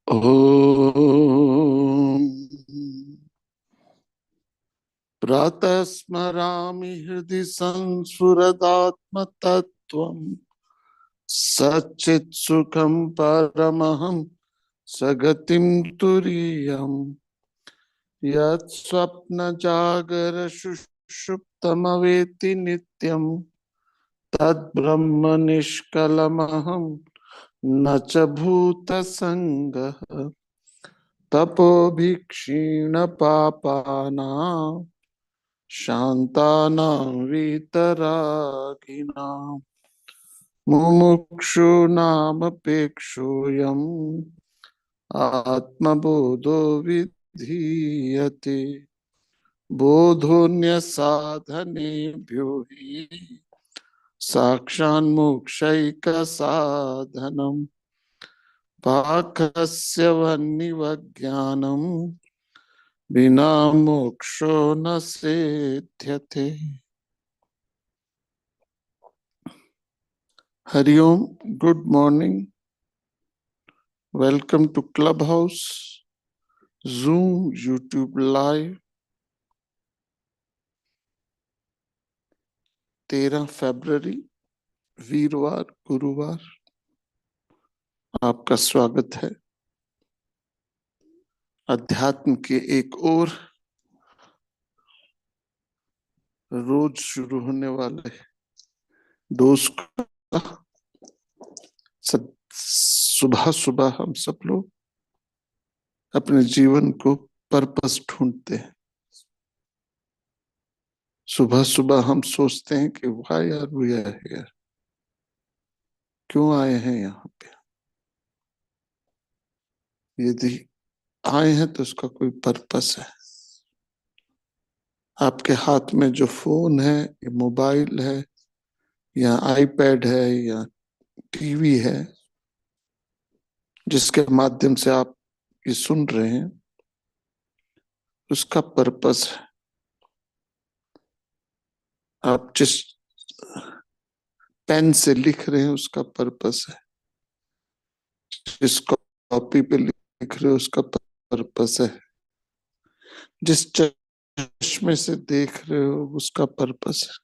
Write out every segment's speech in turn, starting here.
ॐ प्रातः स्मरामि हृदि संस्फुरदात्मतत्त्वम् सच्चित्सुखं परमहं सगतिं तुरीयम् यत् स्वप्नजागरसुषुप्तमवेति नित्यम् तद्ब्रह्म निष्कलमहं न च भूतसङ्गः तपोभिक्षीणपापानां शान्तानां वीतरागिणां मुमुक्षूणामपेक्षोऽयम् आत्मबोधो विधीयते बोधोऽन्यसाधनेभ्यो हि साक्षान्मोक्षैकसाधनम् पाकस्य वह्निवज्ञानम् बिना मोक्षो न सिद्ध्यते। Hari Om, good morning, welcome to Clubhouse, Zoom, YouTube live. 13 फरवरी वीरवार गुरुवार आपका स्वागत है। अध्यात्म के एक और रोज शुरू होने वाले डोज का सुबह सुबह हम सब लोग अपने जीवन को पर्पस ढूंढते हैं। सुबह सुबह हम सोचते हैं कि why are we are here, क्यों आए हैं यहाँ पे। यदि आए हैं तो उसका कोई पर्पस है। आपके हाथ में जो फोन है, या मोबाइल है, या आईपैड है, या टीवी है, जिसके माध्यम से आप ये सुन रहे हैं, उसका पर्पस है। आप जिस पेन से लिख रहे हैं उसका पर्पस है, जिस कॉपी पे लिख रहे हो उसका पर्पस है, जिस चश्मे से देख रहे हो उसका पर्पस है।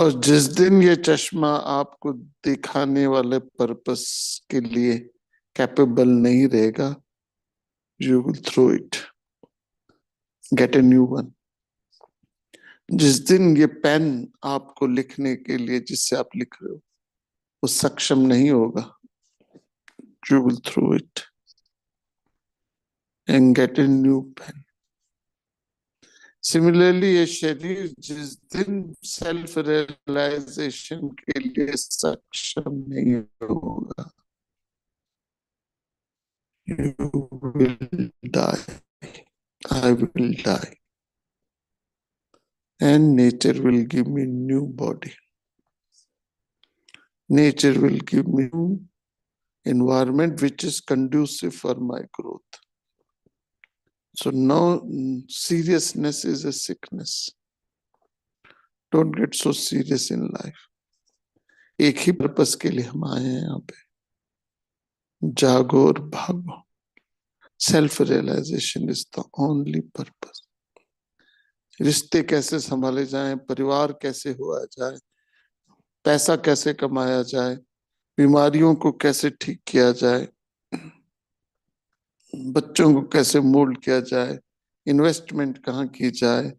और जिस दिन ये चश्मा आपको दिखाने वाले पर्पस के लिए कैपेबल नहीं रहेगा, you will throw it, get a new one. जिस दिन ये पेन आपको लिखने के लिए, जिससे आप लिख रहे हो, वो सक्षम नहीं होगा, you will throw it and get a new pen. Similarly ये शरीर जिस दिन सेल्फ रियलाइजेशन के लिए सक्षम नहीं होगा, you will die, I will die, and nature will give me new body. Nature will give me new environment which is conducive for my growth. So no, seriousness is a sickness. Don't get so serious in life. एक ही purpose के लिए हम आए हैं यहाँ पे, जागो और भागो। Self realization is the only purpose. रिश्ते कैसे संभाले जाएं, परिवार कैसे हुआ जाए, पैसा कैसे कमाया जाए, बीमारियों को कैसे ठीक किया जाए, बच्चों को कैसे मोल्ड किया जाए, इन्वेस्टमेंट कहाँ की जाए,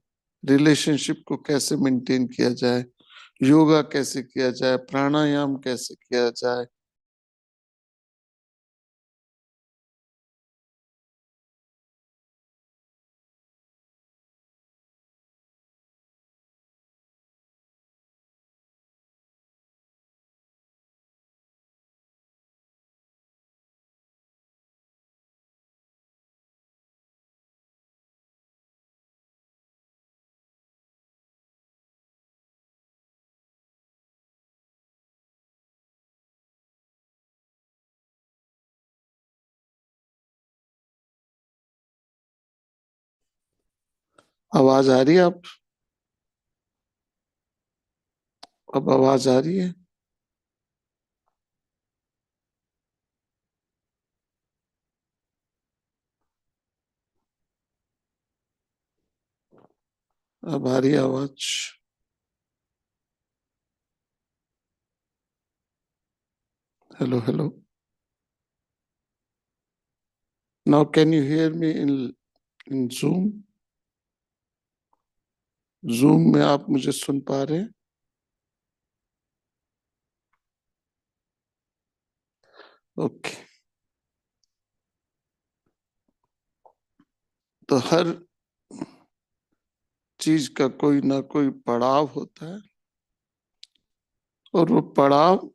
रिलेशनशिप को कैसे मेंटेन किया जाए, योगा कैसे किया जाए, प्राणायाम कैसे किया जाए, आवाज आ रही है? आप अब आवाज आ रही है? अब आ रही आवाज? Hello hello. Now can you hear me in zoom? Zoom में आप मुझे सुन पा रहे हैं? ओके। तो हर चीज का कोई ना कोई पड़ाव होता है, और वो पड़ाव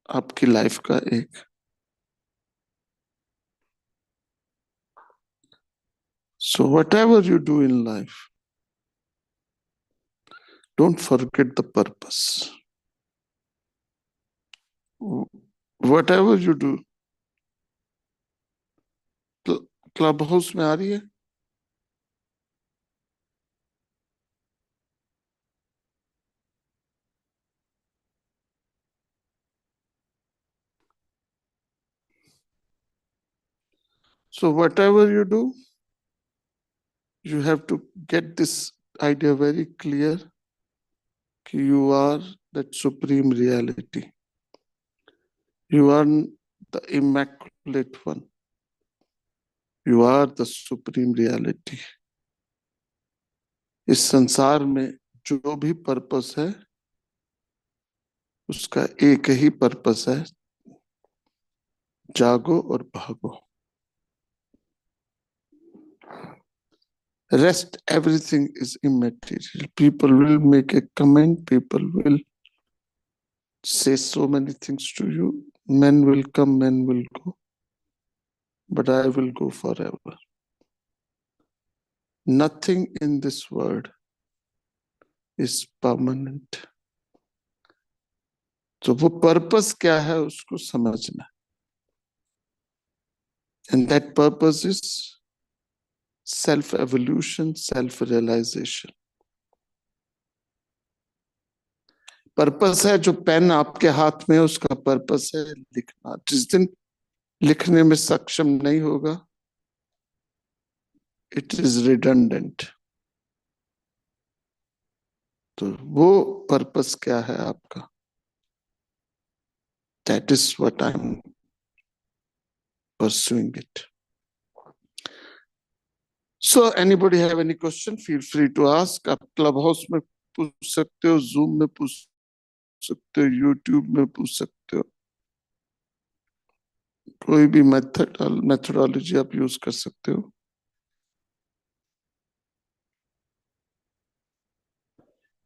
आपकी लाइफ का एक। So what ever you do in life, don't forget the purpose. What ever you do. Club house में आ रही है? So what ever you do, you have to get this idea very clear कि you are that supreme reality. You are the immaculate one. You are the supreme reality. इस संसार में जो भी purpose है, उसका एक ही पर्पस है, जागो और भागो। Rest, everything is immaterial. People will make a comment, people will say so many things to you. Men will come, men will go, but I will go forever. Nothing in this world is permanent. तो वो purpose क्या है उसको समझना, and that purpose is self evolution, self realization. Purpose है जो pen आपके हाथ में है, उसका पर्पस है लिखना। जिस दिन लिखने में सक्षम नहीं होगा, इट इज रिडंडेंट। तो वो पर्पस क्या है आपका? That is what I am pursuing it. So anybody have any question, feel free to ask. आप क्लब हाउस में पूछ सकते हो, जूम में पूछ सकते हो, यूट्यूब में पूछ सकते हो। कोई भी मेथडोलॉजी आप यूज कर सकते हो।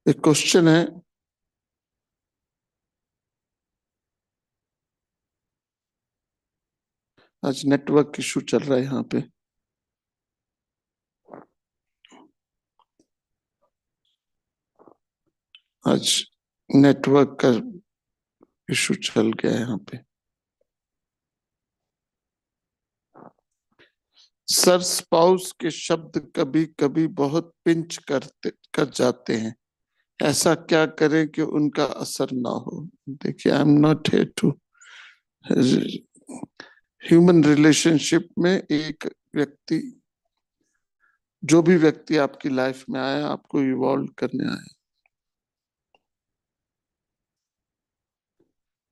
एक क्वेश्चन है, आज नेटवर्क इशू चल रहा है यहाँ पे। आज नेटवर्क का इशू चल गया है यहाँ पे। सर, स्पाउस के शब्द कभी कभी बहुत पिंच कर जाते हैं, ऐसा क्या करें कि उनका असर ना हो? देखिए, I am not here to. Human relationship में एक व्यक्ति, जो भी व्यक्ति आपकी लाइफ में आया, आपको इवॉल्व करने आया।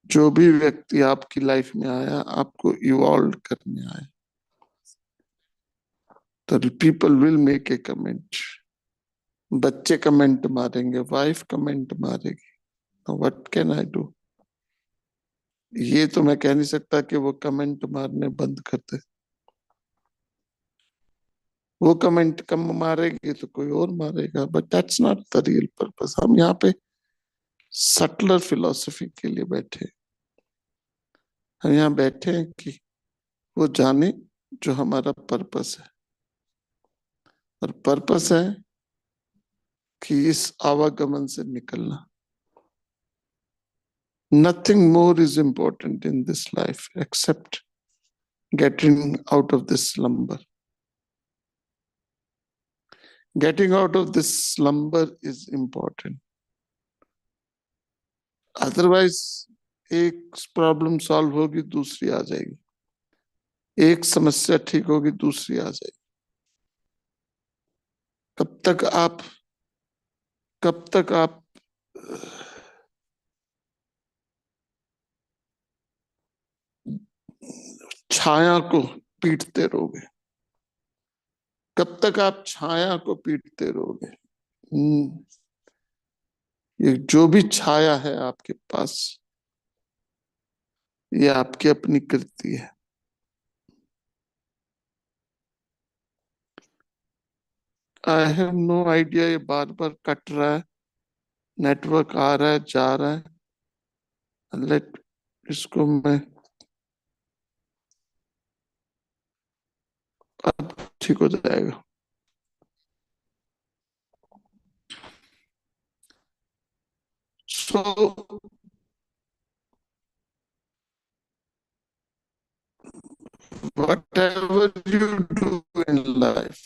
जो भी व्यक्ति आपकी लाइफ में आया, आपको इवॉल्व करने आया। तो people will make a comment. बच्चे कमेंट मारेंगे, वाइफ कमेंट मारेगी। What can I do? ये तो मैं कह नहीं सकता कि वो कमेंट मारने बंद कर दे। वो कमेंट कम मारेगी तो कोई और मारेगा, but that's not the real purpose. हम यहाँ पे सटलर फिलोसफी के लिए बैठे। हम यहाँ बैठे हैं कि वो जाने जो हमारा पर्पस है, और पर्पस है कि इस आवागमन से निकलना। Nothing more is important in this life except getting out of this slumber. Getting out of this slumber is important. Otherwise, एक प्रॉब्लम सॉल्व होगी, दूसरी आ जाएगी। एक समस्या ठीक होगी, दूसरी आ जाएगी। कब तक आप कब तक आप छाया को पीटते रहोगे? कब तक आप छाया को पीटते रहोगे? ये जो भी छाया है आपके पास, ये आपकी अपनी कृति है। आई हैव नो आइडिया, ये बार बार कट रहा है, नेटवर्क आ रहा है जा रहा है। लेट इसको मैं, अब ठीक हो जाएगा। सो whatever you do in life,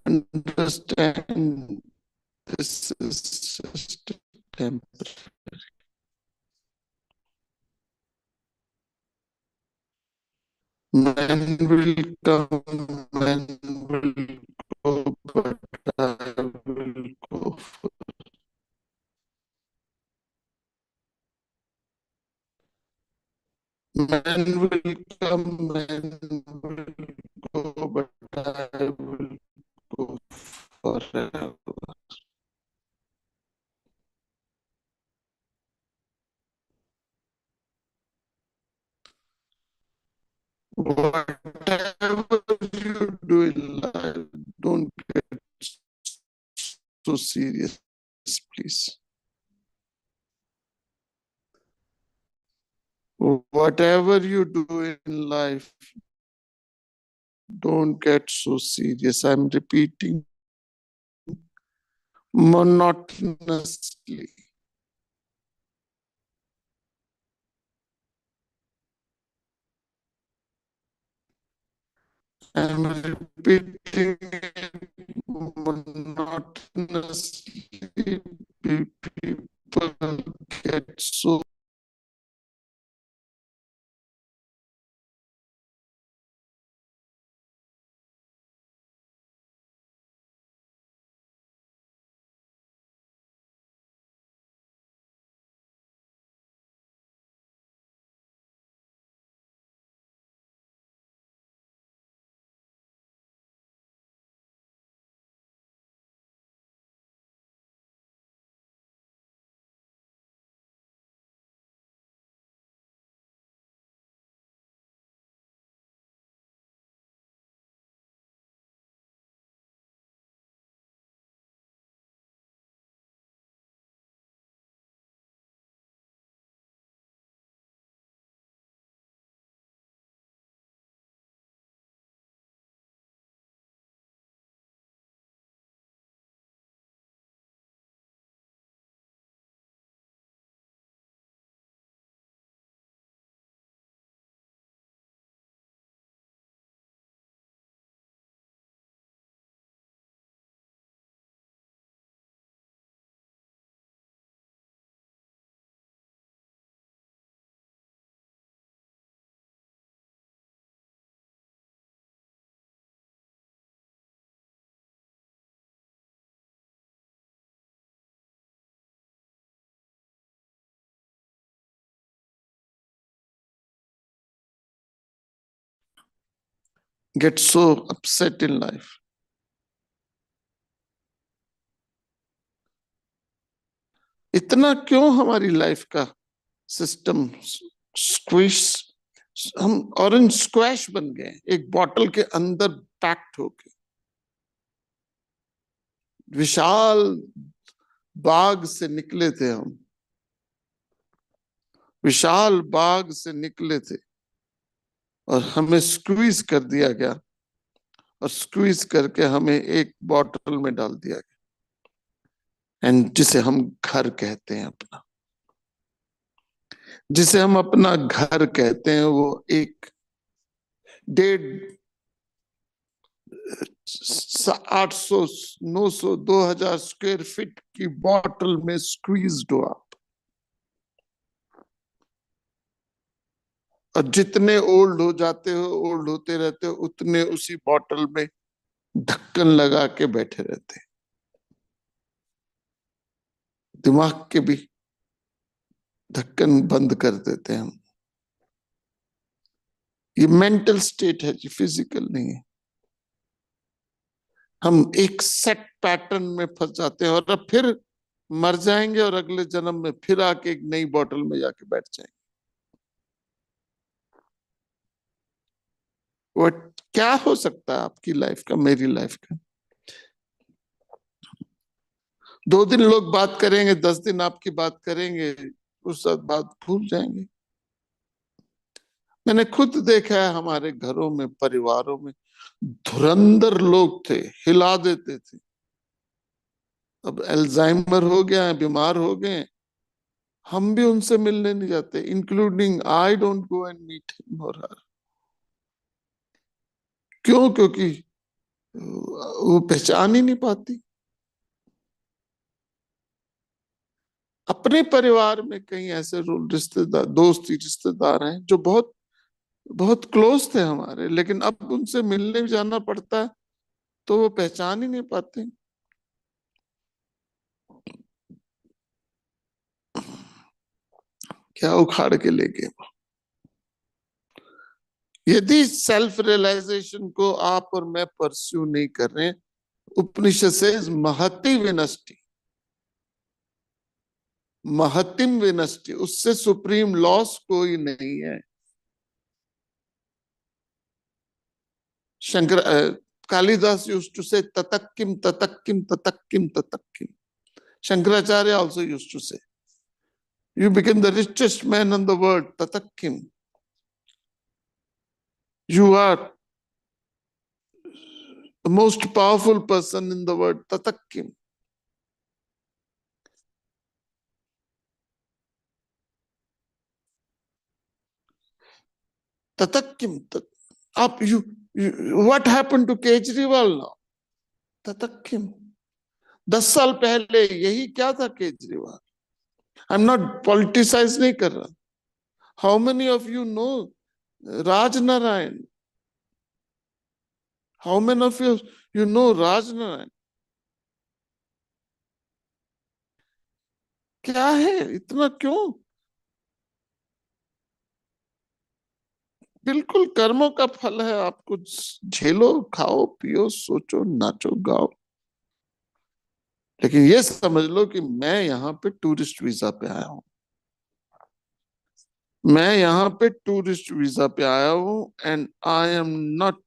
understand this is just temporary. Man will come, man will go, but I will go. Man will come, man will go, but I will go forever. Whatever you do in life, don't get so serious, please. Whatever you do in life, don't get so serious. I'm repeating monotonously. I'm repeating monotonously. People get so get so upset in life. इतना क्यों हमारी life का system squish, हम orange squash बन गए, एक bottle के अंदर पैक्ड होके। विशाल बाग से निकले थे हम, विशाल बाग से निकले थे और हमें स्क्वीज कर दिया गया, और स्क्वीज करके हमें एक बॉटल में डाल दिया गया। एंड जिसे हम घर कहते हैं अपना, जिसे हम अपना घर कहते हैं, वो एक 800, 900, 2000 स्क्वायर फीट की बॉटल में स्क्वीज हो आप। और जितने ओल्ड हो जाते हो, ओल्ड होते रहते हो, उतने उसी बॉटल में ढक्कन लगा के बैठे रहते हैं। दिमाग के भी ढक्कन बंद कर देते हैं हम। ये मेंटल स्टेट है जी, फिजिकल नहीं है। हम एक सेट पैटर्न में फंस जाते हैं और अब फिर मर जाएंगे और अगले जन्म में फिर आके एक नई बॉटल में जाके बैठ जाएंगे। वट क्या हो सकता है आपकी लाइफ का, मेरी लाइफ का? 2 दिन लोग बात करेंगे, 10 दिन आपकी बात करेंगे, उस साथ बात भूल जाएंगे। मैंने खुद देखा है हमारे घरों में, परिवारों में धुरंधर लोग थे, हिला देते थे। अब अल्जाइमर हो गया है, बीमार हो गए, हम भी उनसे मिलने नहीं जाते, including I don't go and meet him और हर। क्यों? क्योंकि वो पहचान ही नहीं पाती। अपने परिवार में कई ऐसे रिश्तेदार, दोस्ती रिश्तेदार हैं जो बहुत बहुत क्लोज थे हमारे, लेकिन अब उनसे मिलने जाना पड़ता है तो वो पहचान ही नहीं पाते। क्या उखाड़ के ले गए। यदि सेल्फ रियलाइजेशन को आप और मैं परस्यू नहीं कर रहे, उपनिषद से महति विनष्टि, महतिम विनष्टि, उससे सुप्रीम लॉस कोई नहीं है। शंकर कालिदास यूज्ड टू से ततक्किम ततक्किम ततक्किम ततक्किम। Shankaracharya also used to say, you become the richest man in the world, tatakkim. You are the most powerful person in the world, tatakkim. Tatakkim. Up what happened to Kejriwal now? Tatakkim. 10 साल पहले यही क्या था Kejriwal? I am not politicize नहीं कर रहा। How many of you know Raj Narayan? How many of you know Raj Narayan? क्या है इतना क्यों? बिल्कुल कर्मों का फल है, आप कुछ झेलो, खाओ, पियो, सोचो, नाचो, गाओ, लेकिन ये समझ लो कि मैं यहाँ पे टूरिस्ट वीजा पे आया हूँ। मैं यहाँ पे टूरिस्ट वीजा पे आया हूँ and I am not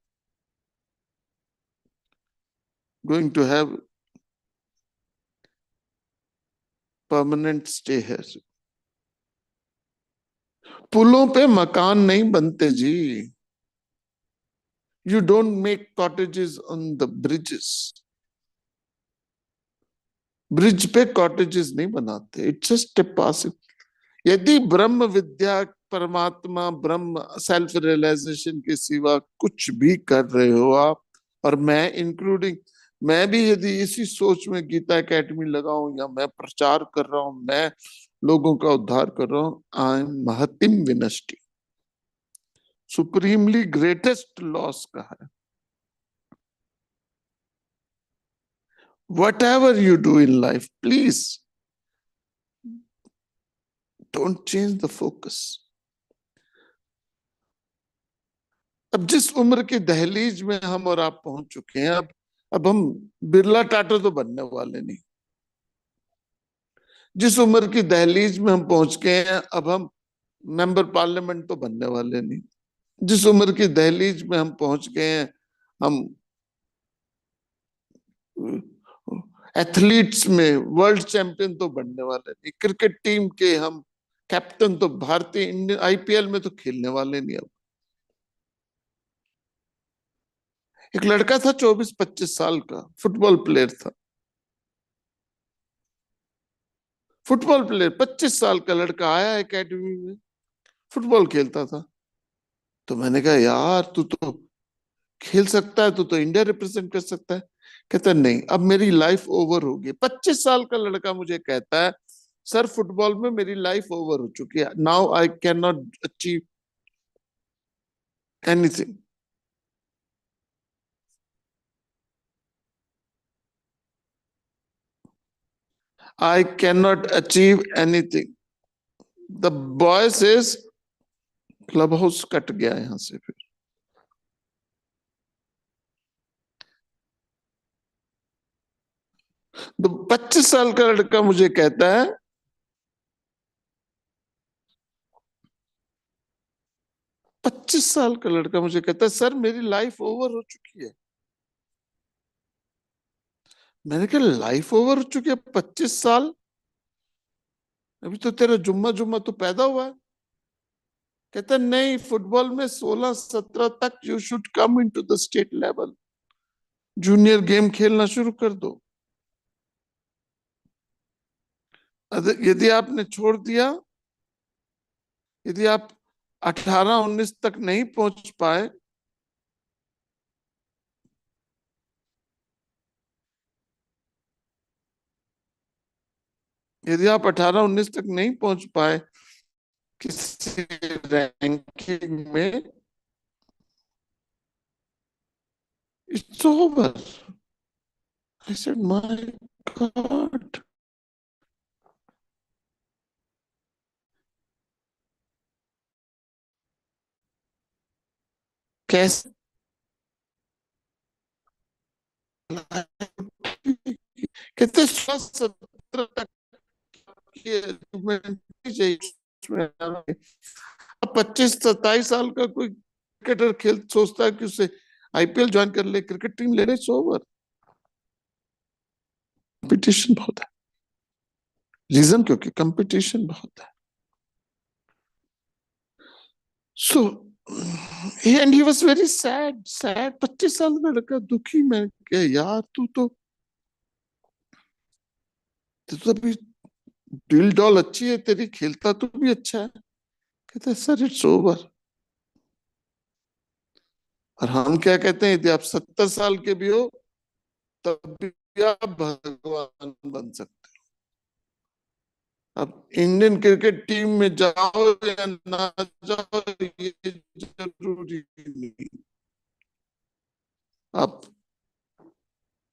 going to have permanent stay है। पुलों पे मकान नहीं बनते जी। You don't make cottages on the bridges. Bridge पे कॉटेजेस नहीं बनाते, इट्स जस्ट ए पासिंग। यदि ब्रह्म विद्या, परमात्मा, ब्रह्म, सेल्फ रियलाइजेशन के सिवा कुछ भी कर रहे हो आप, और मैं इंक्लूडिंग, मैं भी यदि इसी सोच में गीता एकेडमी लगाऊं या मैं प्रचार कर रहा हूं, मैं लोगों का उद्धार कर रहा हूं, आई एम महतिम विनष्टि, सुप्रीमली ग्रेटेस्ट लॉस का है। Whatever you do in life, please don't change the focus. अब जिस उम्र की दहलीज में हम और आप पहुंच चुके हैं, अब हम बिरला टाटा तो बनने वाले नहीं। जिस उम्र की दहलीज में हम पहुंच गए हैं, अब हम मेंबर पार्लियामेंट तो बनने वाले नहीं। जिस उम्र की दहलीज में हम पहुंच गए हैं, हम एथलीट्स में वर्ल्ड चैंपियन तो बनने वाले नहीं। क्रिकेट टीम के हम कैप्टन तो भारतीय इंडियन आईपीएल में तो खेलने वाले नहीं। अब एक लड़का था 24-25 साल का, फुटबॉल प्लेयर था, फुटबॉल प्लेयर, 25 साल का लड़का आया एकेडमी में, फुटबॉल खेलता था। तो मैंने कहा यार तू तो खेल सकता है, तू तो इंडिया रिप्रेजेंट कर सकता है। कहता नहीं, अब मेरी लाइफ ओवर होगी। 25 साल का लड़का मुझे कहता है सर फुटबॉल में मेरी लाइफ ओवर हो चुकी है, now I can not achieve anything. I can not achieve anything. The boy says, club house cut गया यहां से। फिर तो 25 साल का लड़का मुझे कहता है, 25 साल का लड़का मुझे कहता है, सर मेरी लाइफ ओवर हो चुकी है। मैंने कहा लाइफ ओवर हो चुकी है? 25 साल? अभी तो तेरा जुम्मा जुम्मा तो पैदा हुआ है। कहता है, नहीं, फुटबॉल में 16-17 तक you should come into the state level, junior game खेलना शुरू कर दो। यदि आपने छोड़ दिया, यदि आप 18-19 तक नहीं पहुंच पाए, यदि आप 18-19 तक नहीं पहुंच पाए किसी रैंकिंग में, it's over. I said my God. कैसे? कहते 16-17 तक की achievement नहीं चाहिए उसमें। 25-27 साल का कोई क्रिकेटर खेल सोचता है कि उसे आईपीएल ज्वाइन कर ले, क्रिकेट टीम ले ले, इट्स ओवर। कंपटीशन बहुत है। रीजन क्योंकि कंपटीशन बहुत है। So and he was very sad, sad. 25 साल का लड़का दुखी। मैं क्या यार, तू तो अभी दिल डॉल अच्छी है तेरी, खेलता तू भी अच्छा है। कहते सर इट्स ओवर। और हम क्या कहते हैं, यदि आप 70 साल के भी हो तब भी आप भगवान बन सकते हो। अब इंडियन क्रिकेट टीम में जाओ या ना जाओ ये जरूरी नहीं। आप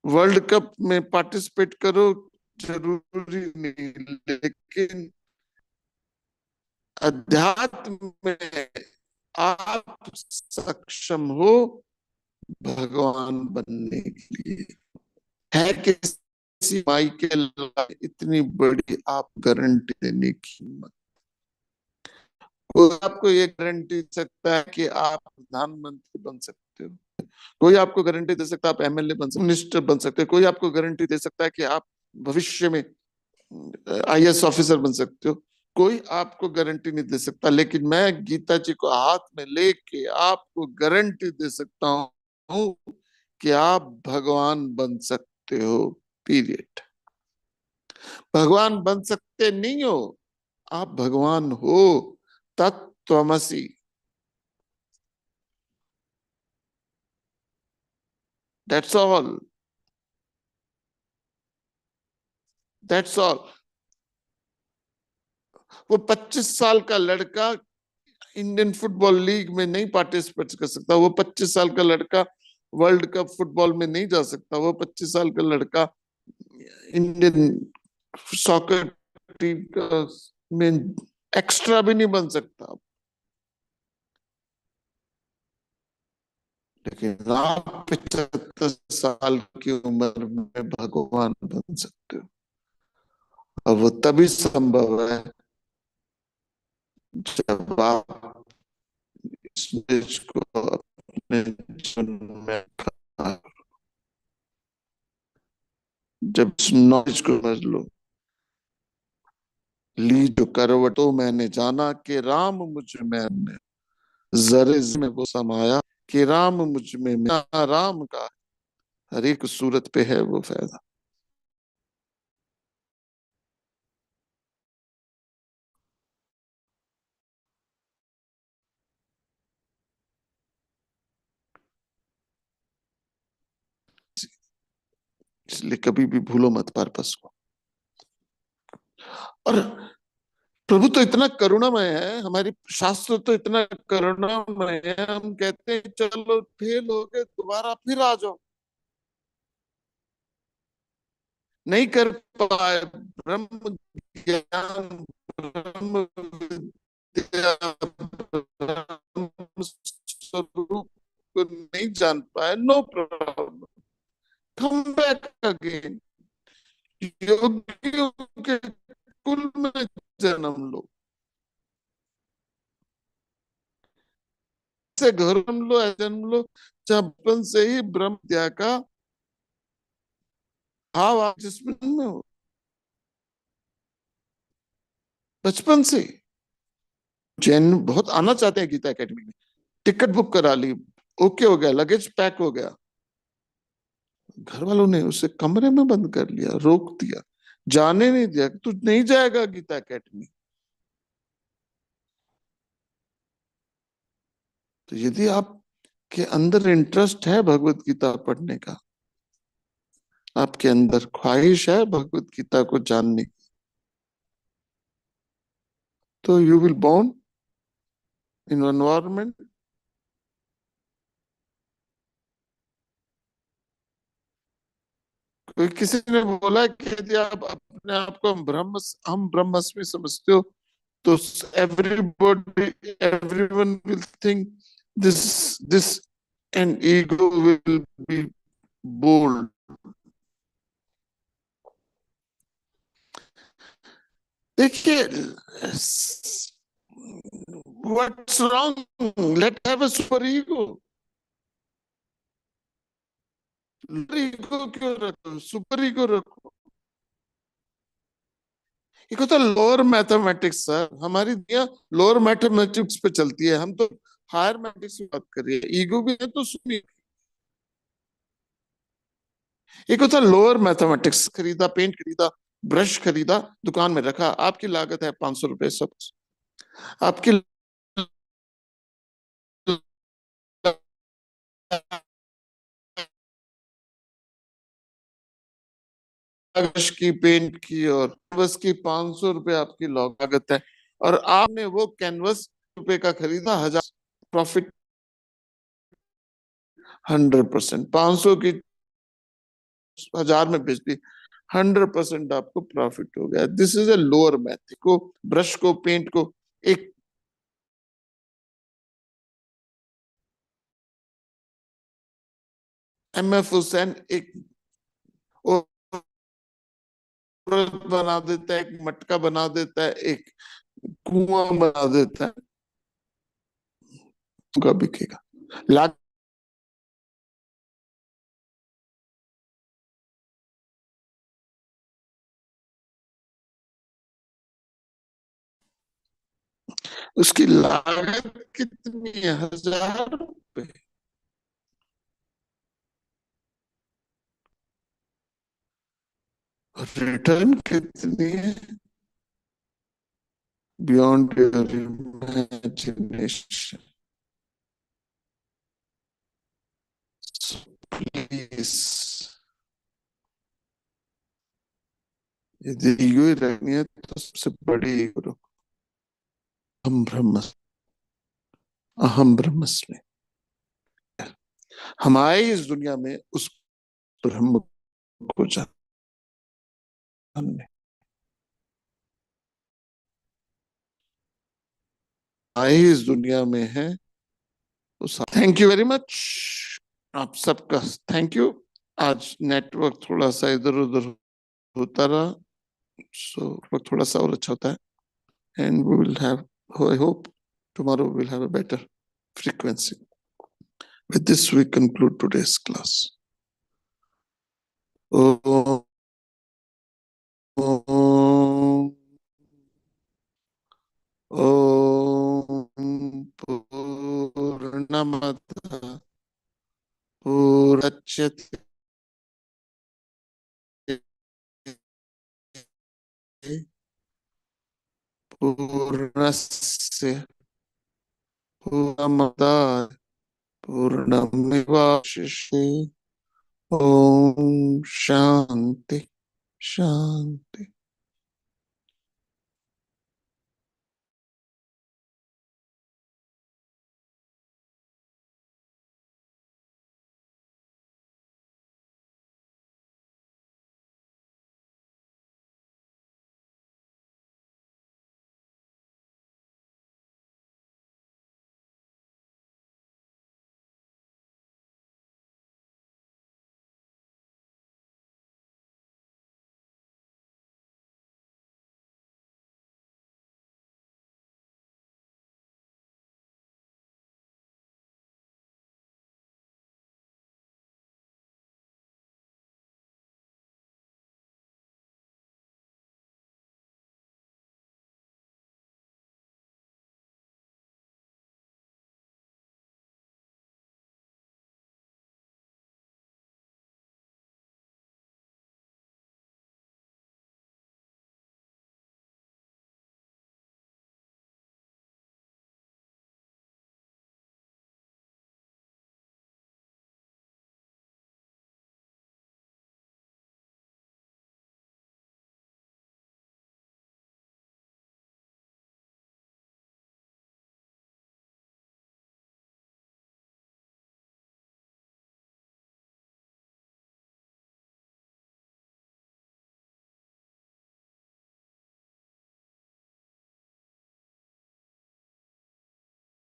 वर्ल्ड कप में पार्टिसिपेट करो, जरूरी नहीं, लेकिन अध्यात्म में आप सक्षम हो भगवान बनने के लिए। है किसी माई के अलावा इतनी बड़ी आप गारंटी देने की हिम्मत? कोई आपको ये गारंटी दे सकता है कि आप प्रधानमंत्री बन सकते हो? कोई आपको गारंटी दे सकता है आप एमएलए बन सकते, मिनिस्टर बन सकते हो? कोई आपको गारंटी दे सकता है कि आप भविष्य में आईएएस ऑफिसर बन सकते हो? कोई आपको गारंटी नहीं दे सकता। लेकिन मैं गीता जी को हाथ में लेके आपको गारंटी दे सकता हूं कि आप भगवान बन सकते हो, पीरियड। भगवान बन सकते नहीं हो, आप भगवान हो, तत्त्वमसि। That's all, that's all. वो 25 साल का लड़का इंडियन फुटबॉल लीग में नहीं पार्टिसिपेट कर सकता। वो 25 साल का लड़का वर्ल्ड कप फुटबॉल में नहीं जा सकता। वो 25 साल का लड़का इंडियन सॉकर टीम का में एक्स्ट्रा भी नहीं बन सकता। लेकिन आप 75 साल की उम्र में भगवान बन सकते हो। और वो तभी संभव है जब आप इस चीज को अपने जीवन में जब इस नॉलेज को समझ लो। ली जो करवट तो मैंने जाना कि राम मुझ में है, जरे में वो समाया कि राम मुझ में मेरा राम का हर एक सूरत पे है वो फायदा। इसलिए कभी भी भूलो मत पर्पस को। और प्रभु तो इतना करुणामय है, हमारी शास्त्र तो इतना करुणामय है, हम कहते हैं चलो फेल हो गए दोबारा फिर आ जाओ। नहीं कर पाए ब्रह्म ज्ञान, ब्रह्म विद्या, ब्रह्म स्वरूप को नहीं जान पाए, no problem, come back again, योगियों के कुल में जन्म लो, से घर जन्म लो, ऐसे जन्म लो जहाँ बचपन से ही ब्रह्म विद्या का भाव आप जिसमें में हो, बचपन से। जैन बहुत आना चाहते हैं गीता एकेडमी में, टिकट बुक करा ली, ओके हो गया, लगेज पैक हो गया, घर वालों ने उसे कमरे में बंद कर लिया, रोक दिया, जाने नहीं दिया, तू नहीं जाएगा गीता एकेडमी। तो यदि आपके अंदर इंटरेस्ट है भगवत गीता पढ़ने का, आपके अंदर ख्वाहिश है भगवत गीता को जानने की, तो you will born in environment. कोई किसी ने बोला कि यदि आप अपने आप को हम ब्रह्मस्मि समझते हो, तो everybody, everyone will think this and ego will be bold. देखिए, what's wrong, let have a super ego, ego क्यों रखो, सुपर ईगो रखो। एक होता है लोअर मैथमेटिक्स, सर हमारी दुनिया लोअर मैथमेटिक्स पे चलती है, हम तो हायर मैथमेटिक्स की बात कर रही है, ईगो भी है तो सुनिए। एक होता है लोअर मैथमेटिक्स, खरीदा, पेंट खरीदा, ब्रश खरीदा, दुकान में रखा, आपकी लागत है 500 रुपए, सब आपकी ब्रश की, पेंट की और कैनवस की 500 रुपए आपकी लागत है, और आपने वो कैनवस रुपए का खरीदा 1000, प्रॉफिट 100%, 500 की 1000 में बेच दी, 100% आपको प्रॉफिट हो गया। This is a lower math को, ब्रश को, पेंट को, एक एमएफ हुसैन एक बना देता है, एक मटका बना देता है, एक कुआं बना देता है, का बिकेगा लाख। उसकी लागत कितनी है, 1000 रुपए, रिटर्न कितनी है, बियॉन्ड योर इमेजिनेशन। प्लीज, यदि ईगो ही रखनी है तो सबसे बड़ी ईगो रखो, हम ब्रह्म, अहम ब्रह्मस्मि। हम आए इस दुनिया में उस ब्रह्म को जानने, आए इस दुनिया में है उस। थैंक यू वेरी मच, आप सबका थैंक यू। आज नेटवर्क थोड़ा सा इधर उधर होता रहा, सो थोड़ा सा और अच्छा होता है, and we will have, I hope tomorrow we'll have a better frequency. With this we conclude today's class. Om पूर्णमद पूर्णच्यते पूर्णस्य पूर्णमदाय पूर्णमेवावशिष्यते। ओम शांति शांति।